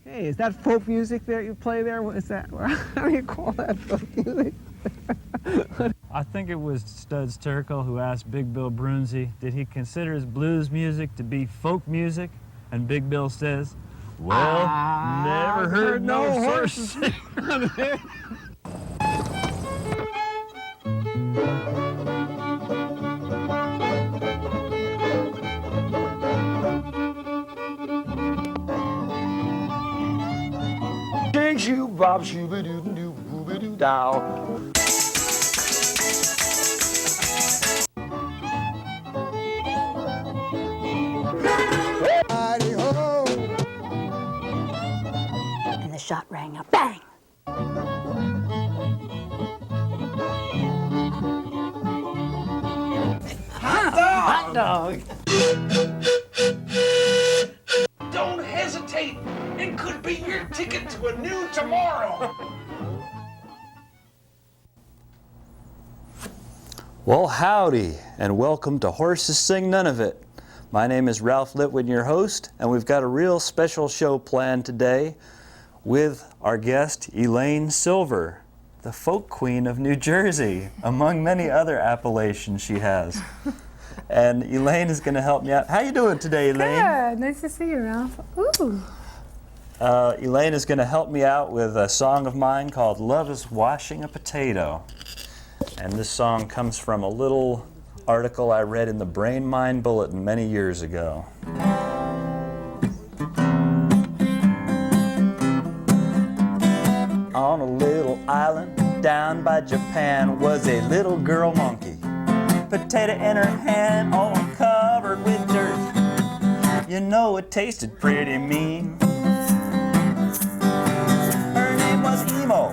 Hey, is that folk music that you play there? What is that? How do you call that folk music? I think it was Studs Terkel who asked Big Bill Brunzi, did he consider his blues music to be folk music? And Big Bill says, well, never heard no horse sing. Shoo bob shooby doo doo booby doo dow. And the shot rang out, bang! Hot dog! Don't hesitate! It could be your ticket to a new tomorrow! Well, howdy, and welcome to Horses Sing None of It. My name is Ralph Litwin, your host, and we've got a real special show planned today with our guest, Elaine Silver, the folk queen of New Jersey, among many other appellations she has. And Elaine is going to help me out. How you doing today, Elaine? Good. Nice to see you, Ralph. Ooh. Elaine is going to help me out with a song of mine called Love is Washing a Potato. And this song comes from a little article I read in the Brain Mind Bulletin many years ago. On a little island down by Japan was a little girl monkey. Potato in her hand, all covered with dirt. You know it tasted pretty mean. Her name was Emo,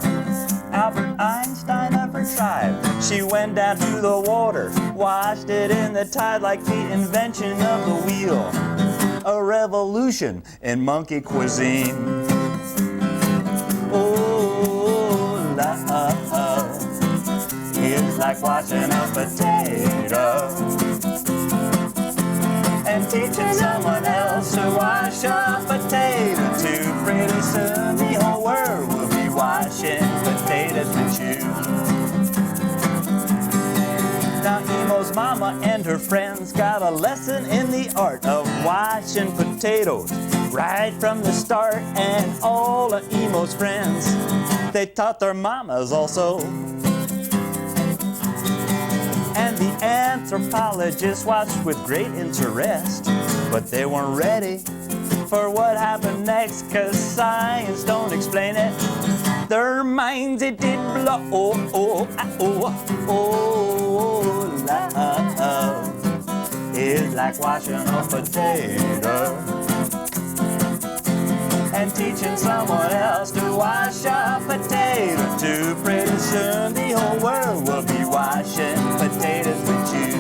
Albert Einstein of her tribe. She went down to the water, washed it in the tide like the invention of the wheel. A revolution in monkey cuisine. Oh, love is like washing a potato and teaching someone else to wash a potato too. Pretty soon the whole world will be washing potatoes with you. Now Emo's mama and her friends got a lesson in the art of washing potatoes right from the start, and all of Emo's friends, they taught their mamas also. And the anthropologists watched with great interest, but they weren't ready for what happened next, 'cause science don't explain it. Their minds it did blow. Love is like washing a potato and teaching someone else to wash a potato too. Pretty soon the whole world will be washing potatoes with you.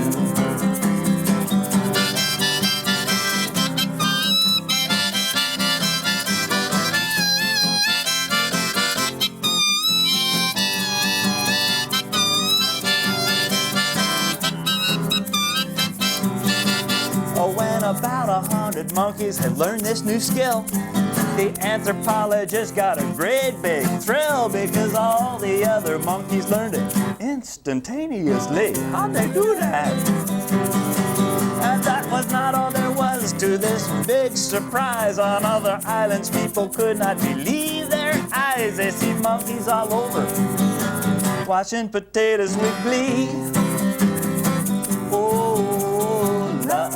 Oh, when about 100 monkeys had learned this new skill, the anthropologist got a great big thrill, because all the other monkeys learned it instantaneously. How'd they do that? And that was not all there was to this big surprise. On other islands, people could not believe their eyes. They see monkeys all over, washing potatoes with glee. Oh, love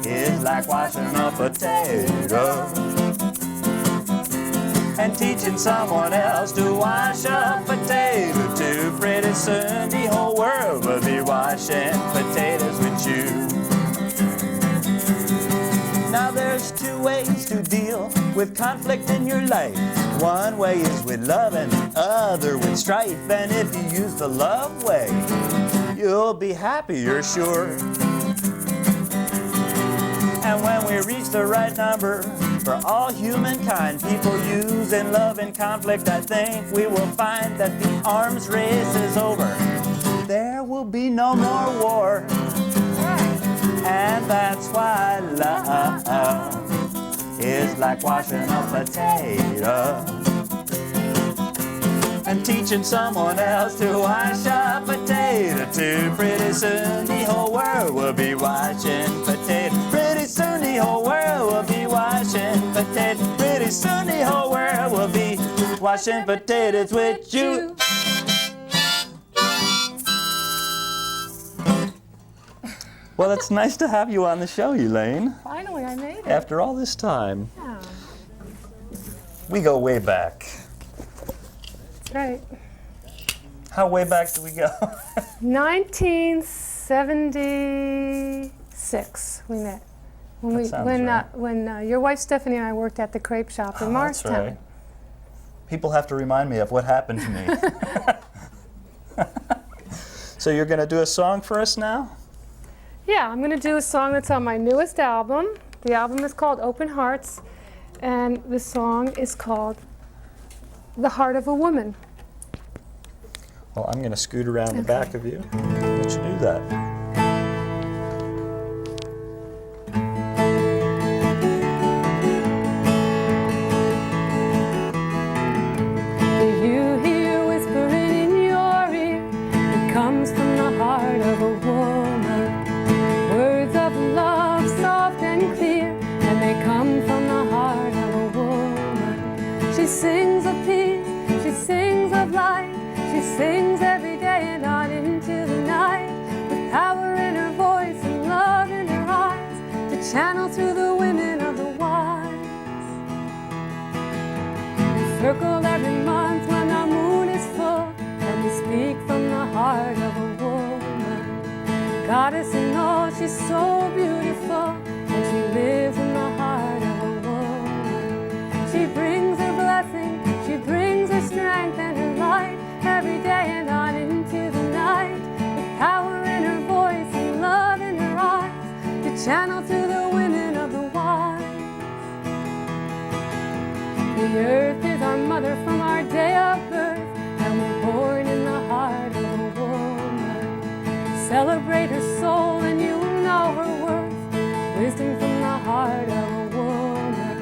is like washing a potato and teaching someone else to wash a potato too. Pretty soon the whole world will be washing potatoes with you. Now there's two ways to deal with conflict in your life. One way is with love and the other with strife. And if you use the love way, you'll be happier, sure. And when we reach the right number for all humankind, people use in love and conflict, I think we will find that the arms race is over. There will be no more war. And that's why love is is like washing a potato and teaching someone else to wash a potato too. Pretty soon the whole world will be washing potatoes. Pretty soon the whole world will be washing potatoes. Pretty soon the whole world will be washing potatoes with you. Well, it's nice to have you on the show, Elaine. Finally, I made it. After all this time. Yeah, We go way back. that's right. How way back do we go? 1976, we met. When, That sounds right. when your wife Stephanie and I worked at the crepe shop in Oh, that's Morristown. right. People have to remind me of what happened to me. So you're going to do a song for us now? Yeah, I'm going to do a song that's on my newest album. The album is called Open Hearts, and the song is called The Heart of a Woman. Well, I'm going to scoot around the back of you. Let you do that. Do you hear whispering in your ear? It comes from the heart of a woman. Words of love, soft and clear, and they come from the heart of a woman. She sings of peace, she sings of light, she sings every day and on into the night, with power in her voice and love in her eyes, to channel through the women of the wise. We circle every month when the moon is full, and we speak from the heart of a woman. Goddess in all, she's so beautiful, and she lives in the heart of a woman. She brings her blessing, she brings her strength and her light, every day and on into the night, with power in her voice and love in her eyes, to channel through the women of the wise. The earth is our mother from our day of birth, and we're born in the heart of a woman. Celebrate her soul and you'll know her worth, wisdom from the heart of a woman.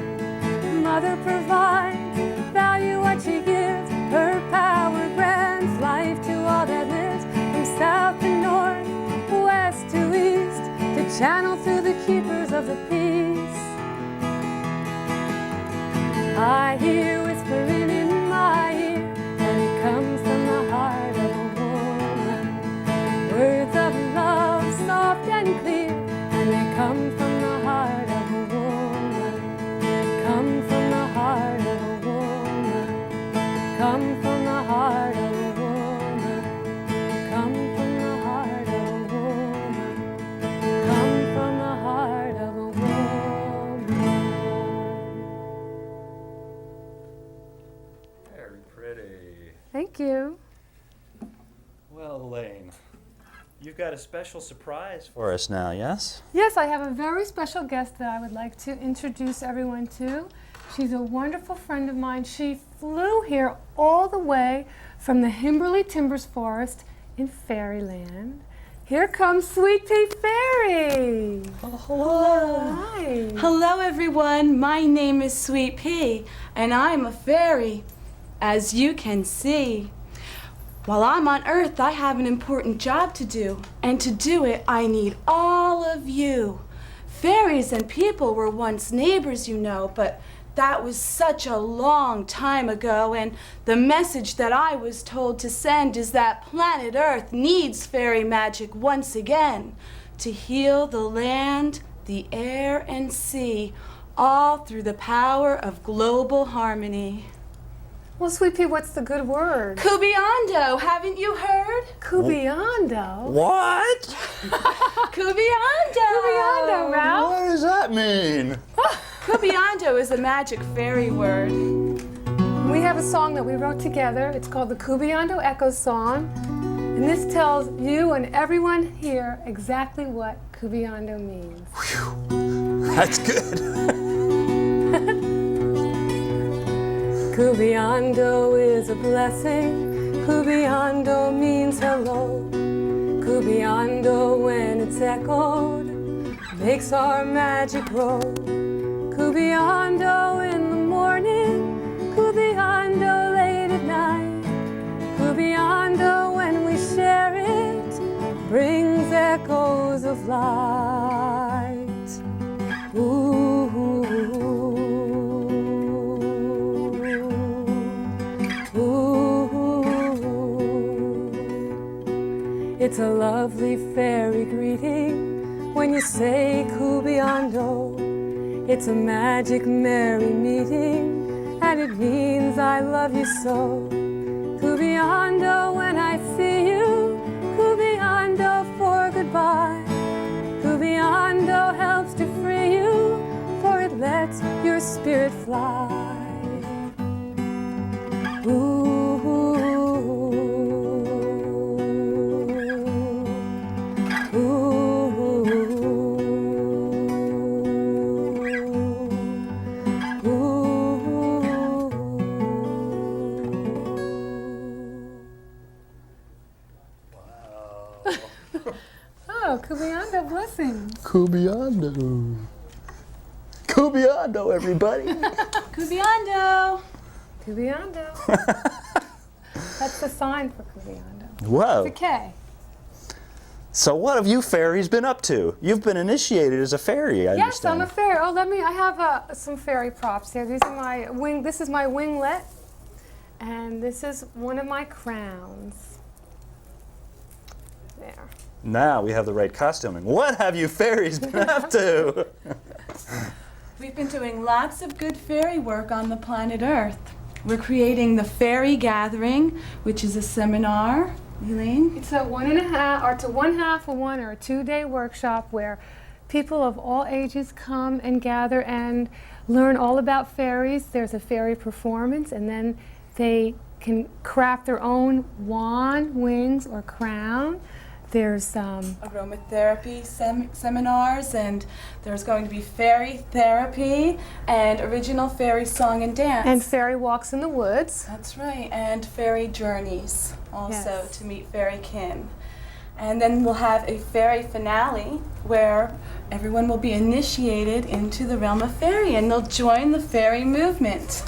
Mother provides, value what she gives, her power grants life to all that lives, from south to north, west to east, to channel through the keepers of the peace. I hear whispering in my ear, and it comes from the heart of a woman. Words of love, soft and clear, and they come from the heart of a woman. Come from the heart of a woman. Come from the heart of a woman. Come from the heart of a woman. Come from the heart of a woman. Very pretty. Thank you. Well, Elaine, you've got a special surprise for us now, yes? Yes, I have a very special guest that I would like to introduce everyone to. She's a wonderful friend of mine. She flew here all the way from the Himberley Timbers Forest in Fairyland. Here comes Sweet Pea Faerie. Hello. Hi. Hello, everyone. My name is Sweet Pea, and I'm a fairy, as you can see. While I'm on Earth, I have an important job to do, and to do it, I need all of you. Fairies and people were once neighbors, you know, but that was such a long time ago, and the message that I was told to send is that planet Earth needs fairy magic once again to heal the land, the air, and sea, all through the power of global harmony. Well, Sweet Pea, what's the good word? Kubiando, haven't you heard? Kubiando. What? Kubiando! Kubiando, Ralph. What does that mean? Kubiando is a magic fairy word. We have a song that we wrote together. It's called the Kubiando Echo Song. And this tells you and everyone here exactly what Kubiando means. That's good. Kubiando is a blessing. Kubiando means hello. Kubiando, when it's echoed, makes our magic grow. Kubiando It's a lovely fairy greeting when you say Cubiando. It's a magic merry meeting, and it means I love you so. Cubiando when I see you, Cubiando for goodbye. Cubiando helps to free you, for it lets your spirit fly. Ooh. Oh, Cubiando blessings. Cubiando. Cubiando, everybody. Cubiando. Cubiando. That's the sign for Cubiando. Whoa. It's a K. So what have you fairies been up to? You've been initiated as a fairy, I Yes, understand. I'm a fairy. Oh, I have some fairy props here. These are my this is my winglet, and this is one of my crowns. There. Now we have the right costuming. What have you fairies been up to? We've been doing lots of good fairy work on the planet Earth. We're creating the Fairy Gathering, which is a seminar. Elaine? It's a 1.5, or it's a 1/2 of 1 or a 2-day workshop where people of all ages come and gather and learn all about fairies. There's a fairy performance, and then they can craft their own wand, wings, or crown. There's aromatherapy seminars, and there's going to be fairy therapy and original fairy song and dance. and fairy walks in the woods. That's right, and fairy journeys also Yes. to meet fairy kin. And then we'll have a fairy finale where everyone will be initiated into the realm of fairy, and they'll join the fairy movement.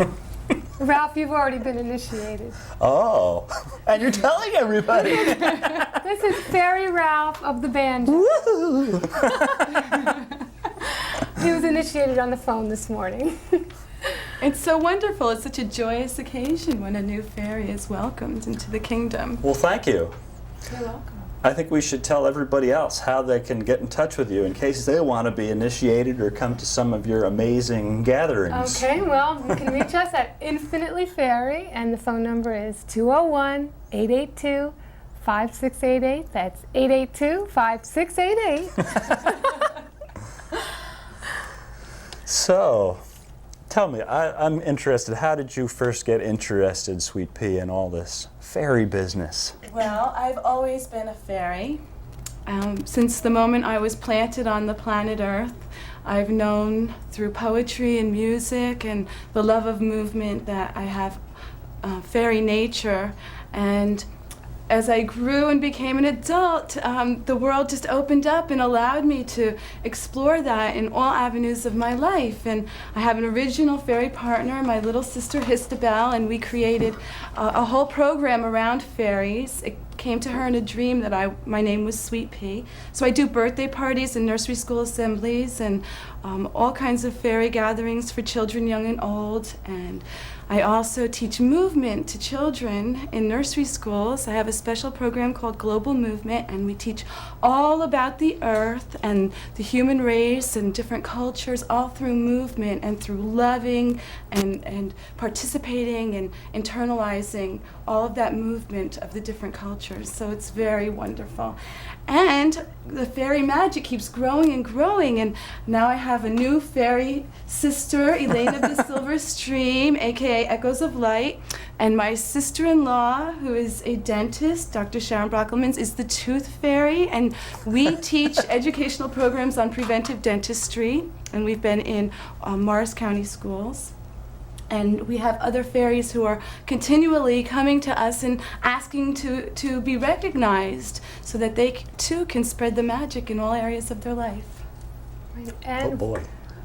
Ralph, you've already been initiated. Oh, and you're telling everybody. This is Fairy Ralph of the banjo. Woo! He was initiated on the phone this morning. It's so wonderful. It's such a joyous occasion when a new fairy is welcomed into the kingdom. Well, thank you. You're welcome. I think we should tell everybody else how they can get in touch with you in case they want to be initiated or come to some of your amazing gatherings. Okay, well, you can reach us at Infinitely Fairy, and the phone number is 201-882-5688. That's 882-5688. So, tell me, I'm interested. How did you first get interested, Sweet Pea, in all this fairy business? Well, I've always been a fairy. Since the moment I was planted on the planet Earth, I've known through poetry and music and the love of movement that I have fairy nature. And as I grew and became an adult, the world just opened up and allowed me to explore that in all avenues of my life. And I have an original fairy partner, my little sister Histabel, and we created a whole program around fairies. It came to her in a dream that my name was Sweet Pea. So I do birthday parties and nursery school assemblies and all kinds of fairy gatherings for children young and old. And I also teach movement to children in nursery schools. I have a special program called Global Movement, and we teach all about the earth and the human race and different cultures, all through movement and through loving and participating and internalizing all of that movement of the different cultures. So it's very wonderful. And the fairy magic keeps growing and growing, and now I have a new fairy sister, Elaine of the Silver Stream, aka Echoes of Light, and my sister-in-law, who is a dentist, Dr. Sharon Brockelmans, is the Tooth Fairy, and we teach educational programs on preventive dentistry, and we've been in Morris County schools. And we have other fairies who are continually coming to us and asking to be recognized so that they too can spread the magic in all areas of their life. And Oh boy.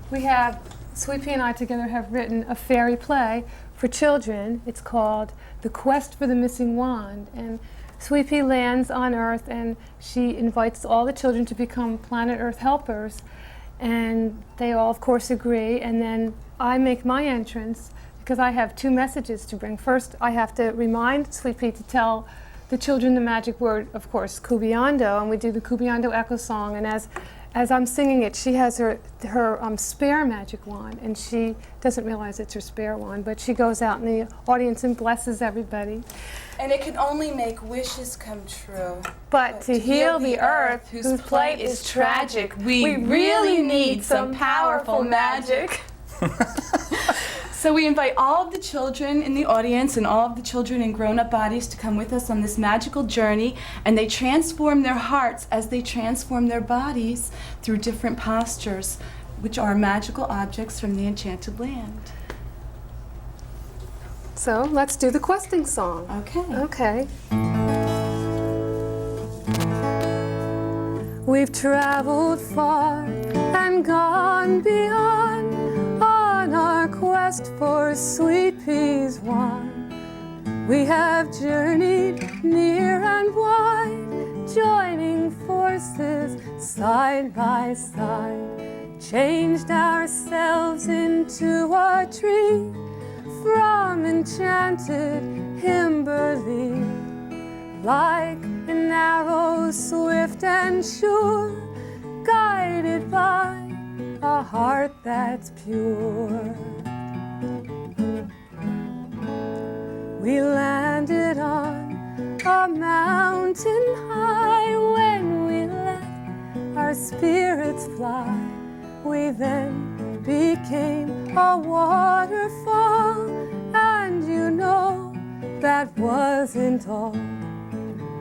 we have, Sweet Pea and I together have written a fairy play for children. It's called The Quest for the Missing Wand. And Sweet Pea lands on Earth, and she invites all the children to become Planet Earth helpers. And they all, of course, agree. And then I make my entrance because I have 2 messages to bring. First, I have to remind Sweet Pea to tell the children the magic word, of course, Cubiando, and we do the Cubiando echo song. And as I'm singing it, she has her spare magic wand, and she doesn't realize it's her spare wand, but she goes out in the audience and blesses everybody. And it can only make wishes come true. But to heal the earth, whose plight is tragic, we really need some powerful magic. So we invite all of the children in the audience and all of the children in grown-up bodies to come with us on this magical journey, and they transform their hearts as they transform their bodies through different postures, which are magical objects from the enchanted land. So let's do the questing song. Okay. Okay. We've traveled far and gone beyond on our quest for sweet peas won. We have journeyed near and wide, joining forces side by side, changed ourselves into a tree from enchanted Himberley. Like an arrow swift and sure, guided by a heart that's pure. We landed on a mountain high. When we let our spirits fly, we then became a waterfall. And you know that wasn't all.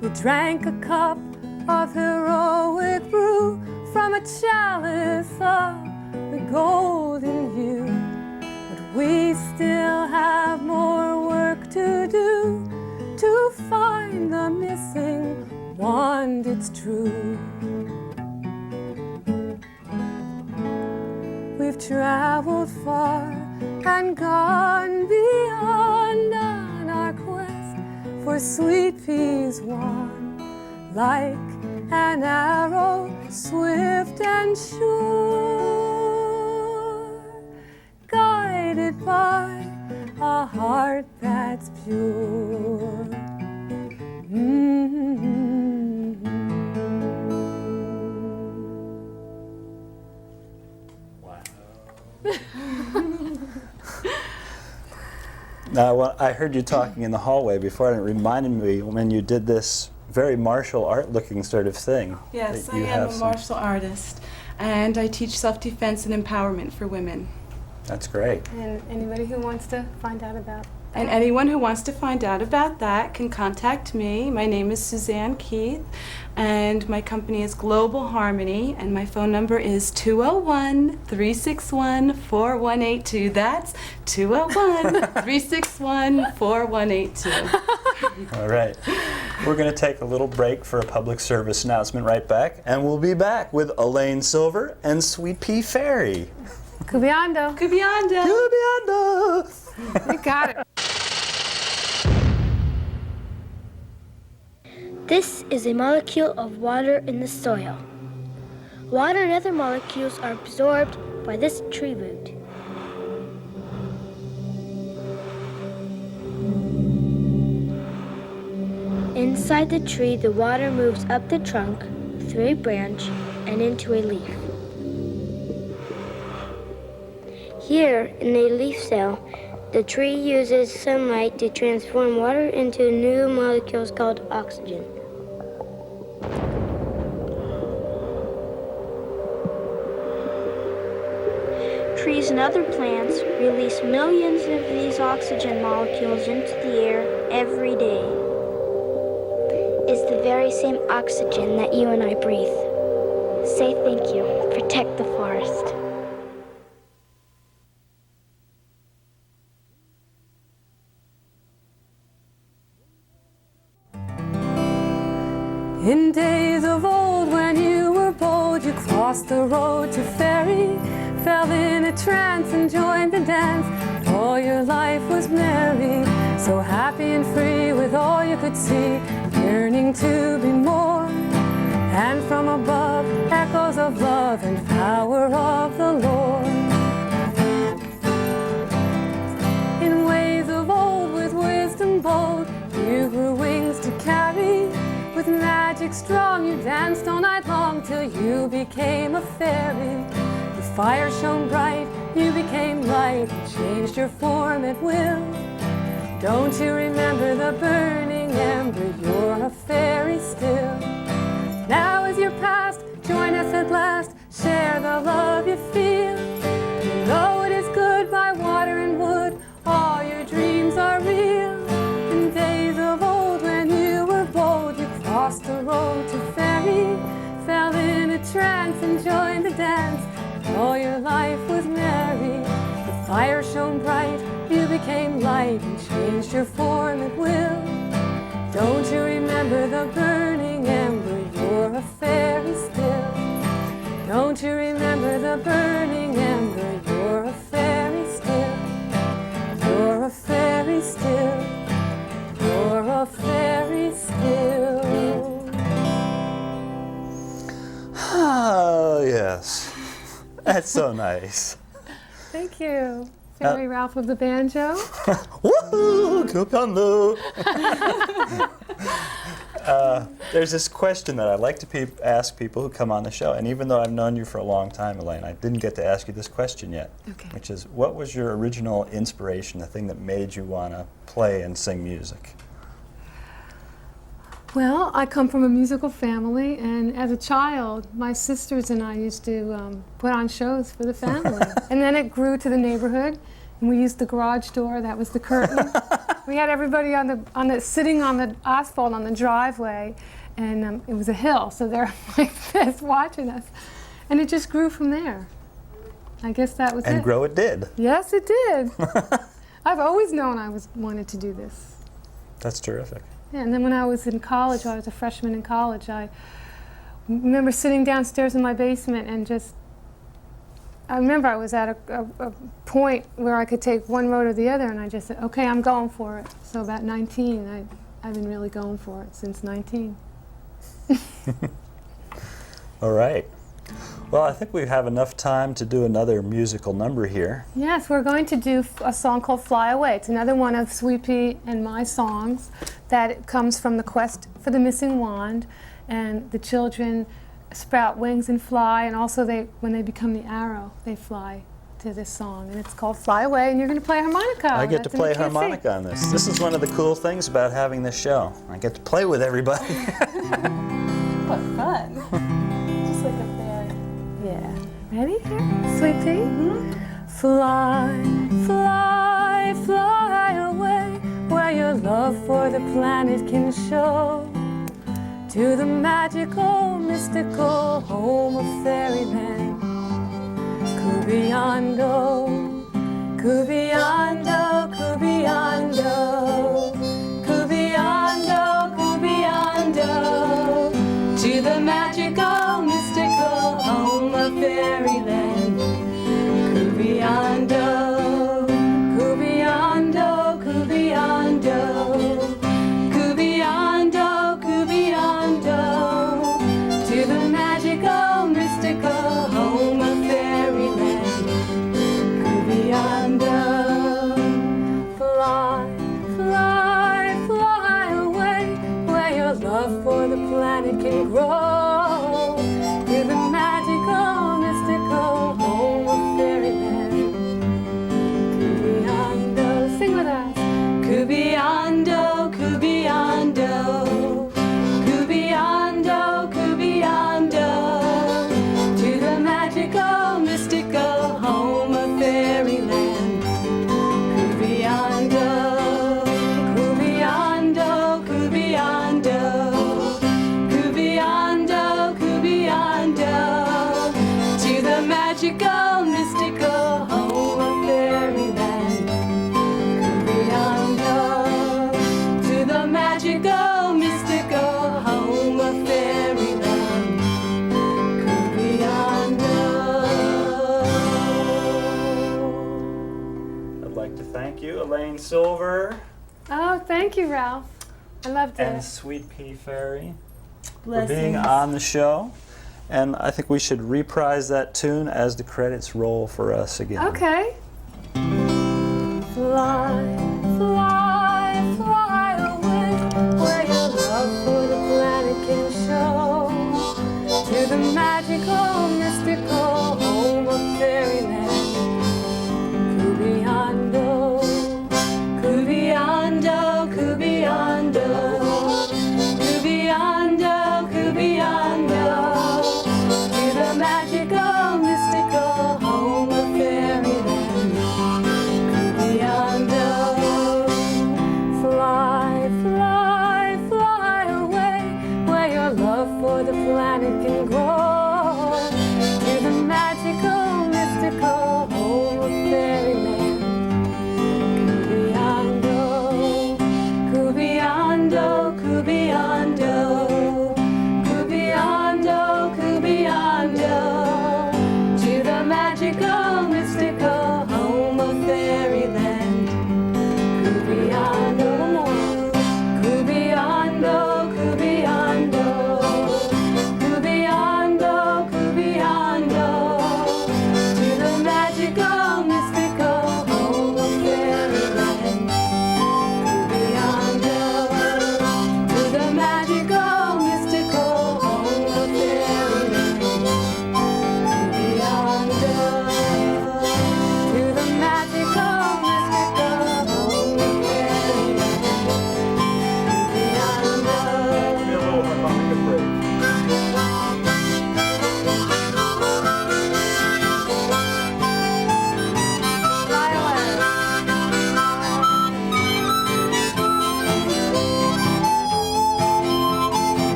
We drank a cup of heroic brew from a chalice of the golden hue. But we still have more work to do to find the missing wand, it's true. We've traveled far and gone beyond on our quest for sweet peas won, like an arrow swift and sure, guided by a heart that's pure. Now, well, I heard you talking in the hallway before, and it reminded me when you did this very martial art-looking sort of thing. Yes, that I you am have a some- martial artist, and I teach self-defense and empowerment for women. That's great. And anybody who wants to find out about And anyone who wants to find out about that can contact me. My name is Suzanne Keith, and my company is Global Harmony, and my phone number is 201-361-4182. That's 201-361-4182. All right. We're going to take a little break for a public service announcement right back, and we'll be back with Elaine Silver and Sweet Pea Faerie. Cubiando. Cubiando. Cubiando. We got it. This is a molecule of water in the soil. Water and other molecules are absorbed by this tree root. Inside the tree, the water moves up the trunk, through a branch, and into a leaf. Here, in a leaf cell, the tree uses sunlight to transform water into new molecules called oxygen. Trees and other plants release millions of these oxygen molecules into the air every day. It's the very same oxygen that you and I breathe. Say thank you. Protect the forest. In days of old, when you were bold, you crossed the road to Faerie, fell in a trance and joined the dance. All your life was merry, so happy and free with all you could see, yearning to be more. And from above, echoes of love and power of the Lord. In ways of old, with wisdom bold, you grew wings to carry music strong, you danced all night long till you became a fairy. The fire shone bright, you became light, changed your form at will. Don't you remember the burning ember? You're a fairy still. Now is your past, join us at last, share the love you feel. Though it is good by water and wood, all your dreams are real. In days of old when you were bold, you crossed the road to Faerie, fell in a trance and joined the dance. All your life was merry. The fire shone bright, you became light and changed your form at will. Don't you remember the burning ember? You're a fairy still. Don't you remember the burning ember? You're a fairy still. You're a fairy still. You're a fairy still. Oh, yes. That's so nice. Thank you. Fairy Ralph of the banjo. Woohoo! Kupando! There's this question that I like to ask people who come on the show, and even though I've known you for a long time, Elaine, I didn't get to ask you this question yet, which is, what was your original inspiration, the thing that made you want to play and sing music? Well, I come from a musical family, and as a child, my sisters and I used to put on shows for the family. And then it grew to the neighborhood, and we used the garage door. That was the curtain. We had everybody sitting on the asphalt on the driveway, and it was a hill, so they're like this watching us. And it just grew from there. I guess that was it. And grow it did. Yes, it did. I've always known I wanted to do this. That's terrific. Yeah, and then when I was in college, I was a freshman in college, I remember sitting downstairs in my basement and I remember I was at a point where I could take one road or the other, and I just said, okay, I'm going for it. So about 19, I've been really going for it since 19. All right. Well, I think we have enough time to do another musical number here. Yes, we're going to do a song called Fly Away. It's another one of Sweet Pea and my songs that comes from the quest for the missing wand. And the children sprout wings and fly, and also when they become the arrow, they fly to this song. And it's called Fly Away, and you're going to play harmonica. I get to play harmonica on this. This is one of the cool things about having this show. I get to play with everybody. What fun. Just like a fairy. Yeah. Ready? Here? Sweet Pea? Fly, fly, fly away, where your love for the planet can show, to the magical, mystical home of fairyland. Cubillando, Cubillando, Cubillando, Cubillando, Cubillando, to the magical, mystical home of fairyland. Cubillando, Cubillando, Cubillando, Cubillando, Cubillando, to the magical, mystical home of fairyland. Cubillando, fly, fly, fly away, where your love for the planet can grow, to the magical, mystical home of fairyland. Cubillando, sing with us. Cubillando, Cubillando, Cubillando, Cubillando, to the magical, mystical home of fairyland. Cubillando, Cubillando, Cubillando, Cubillando, Cubillando, to the magical, mystical home of fairyland. Cubillando, to the magical, mystical home of fairyland. Cubillando. I'd like to thank you, Elaine Silver. Oh, thank you, Ralph. I loved it. And Sweet Pea Faerie for being on the show. And I think we should reprise that tune as the credits roll for us again. Okay. Fly, fly, fly away, where your love for the planet can show,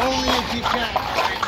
Only if you can.